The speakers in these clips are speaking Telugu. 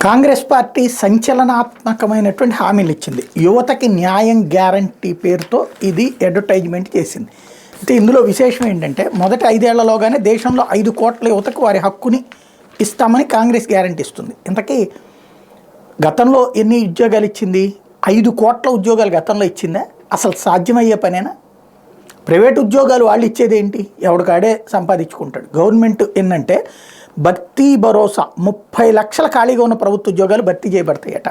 కాంగ్రెస్ పార్టీ సంచలనాత్మకమైనటువంటి హామీలు ఇచ్చింది. యువతకి న్యాయం గ్యారంటీ పేరుతో ఇది అడ్వర్టైజ్మెంట్ చేసింది. అయితే ఇందులో విశేషం ఏంటంటే మొదటి 5 ఏళ్లలోగానే దేశంలో 5 కోట్ల యువతకు వారి హక్కుని ఇస్తామని కాంగ్రెస్ గ్యారంటీ ఇస్తుంది. ఇంతకీ గతంలో ఎన్ని ఉద్యోగాలు ఇచ్చింది? 5 కోట్ల ఉద్యోగాలు గతంలో ఇచ్చిందా? అసలు సాధ్యమయ్యే పనేనా? ప్రైవేట్ ఉద్యోగాలు వాళ్ళు ఇచ్చేది ఏంటి? ఎవడికాడే సంపాదించుకుంటాడు. గవర్నమెంట్ ఏంటంటే భర్తీ భరోసా 30 లక్షల ఖాళీగా ఉన్న ప్రభుత్వ ఉద్యోగాలు భర్తీ చేయబడతాయట.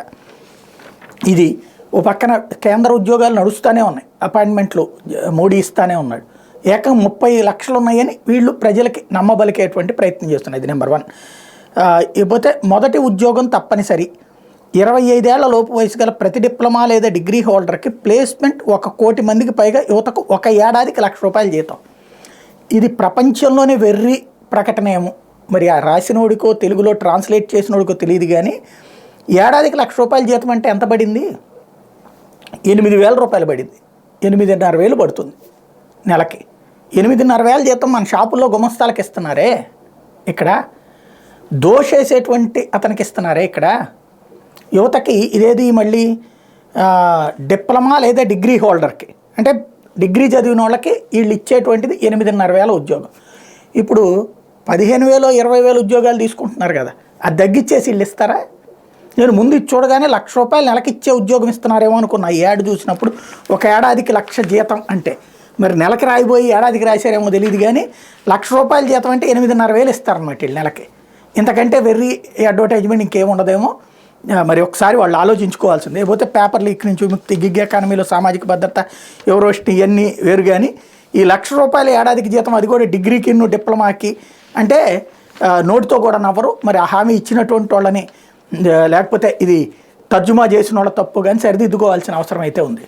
ఇది ఓ పక్కన కేంద్ర ఉద్యోగాలు నడుస్తూనే ఉన్నాయి, అపాయింట్మెంట్లు మోడీ ఇస్తూనే ఉన్నాడు. ఏకం 30 లక్షలు ఉన్నాయని వీళ్ళు ప్రజలకి నమ్మబలికేటువంటి ప్రయత్నం చేస్తున్నారు. ఇది నెంబర్ 1. ఇకపోతే మొదటి ఉద్యోగం తప్పనిసరి. 25 ఏళ్ల లోపు వయసు గల ప్రతి డిప్లొమా లేదా డిగ్రీ హోల్డర్కి ప్లేస్మెంట్ 1 కోటి మందికి పైగా యువతకు 1 ఏడాదికి ₹1,00,000 జీతం. ఇది ప్రపంచంలోనే వెర్రి ప్రకటన ఏమో మరి. ఆ రాసినోడికో తెలుగులో ట్రాన్స్లేట్ చేసినోడికో తెలియదు కానీ ఏడాదికి ₹1,00,000 జీతం అంటే ఎంత పడింది? 8,000 రూపాయలు పడింది. 8,500 పడుతుంది నెలకి. 8,500 జీతం మన షాపుల్లో గుమస్తాలకు ఇస్తున్నారే, ఇక్కడ దోషేసేటువంటి అతనికి ఇస్తున్నారే. ఇక్కడ యువతకి ఇదేది మళ్ళీ డిప్లొమా లేదా డిగ్రీ హోల్డర్కి, అంటే డిగ్రీ చదివిన వాళ్ళకి వీళ్ళు ఇచ్చేటువంటిది 8,500 ఉద్యోగం. ఇప్పుడు 15,000 20,000 ఉద్యోగాలు తీసుకుంటున్నారు కదా, అది తగ్గిచ్చేసి వీళ్ళు ఇస్తారా? నేను ముందు చూడగానే ₹1,00,000 నెలకి ఇచ్చే ఉద్యోగం ఇస్తున్నారేమో అనుకున్నా. ఈ యాడ్ చూసినప్పుడు 1 ఏడాదికి 1,00,000 జీతం అంటే మరి నెలకి రాయిపోయి ఏడాదికి రాశారేమో తెలియదు కానీ ₹1,00,000 జీతం అంటే 8,500 ఇస్తారన్నమాట వీళ్ళు నెలకి. ఇంతకంటే వెర్రీ అడ్వర్టైజ్మెంట్ ఇంకేముండదేమో. మరి ఒకసారి వాళ్ళు ఆలోచించుకోవాల్సింది. లేకపోతే పేపర్ లీక్ నుంచి విముక్తి, గిగ్ ఎకానమీలో సామాజిక భద్రత, యూనివర్సిటీ ఇవన్నీ వేరు. కానీ ఈ ₹1,00,000 ఏడాదికి జీతం, అది కూడా డిగ్రీకి డిప్లొమాకి అంటే నోటితో కూడా నవ్వరు. మరి ఆ హామీ ఇచ్చినటువంటి వాళ్ళని లేకపోతే ఇది తర్జుమా చేసిన వాళ్ళ తప్పు కానీ సరిదిద్దుకోవాల్సిన అవసరం అయితే ఉంది.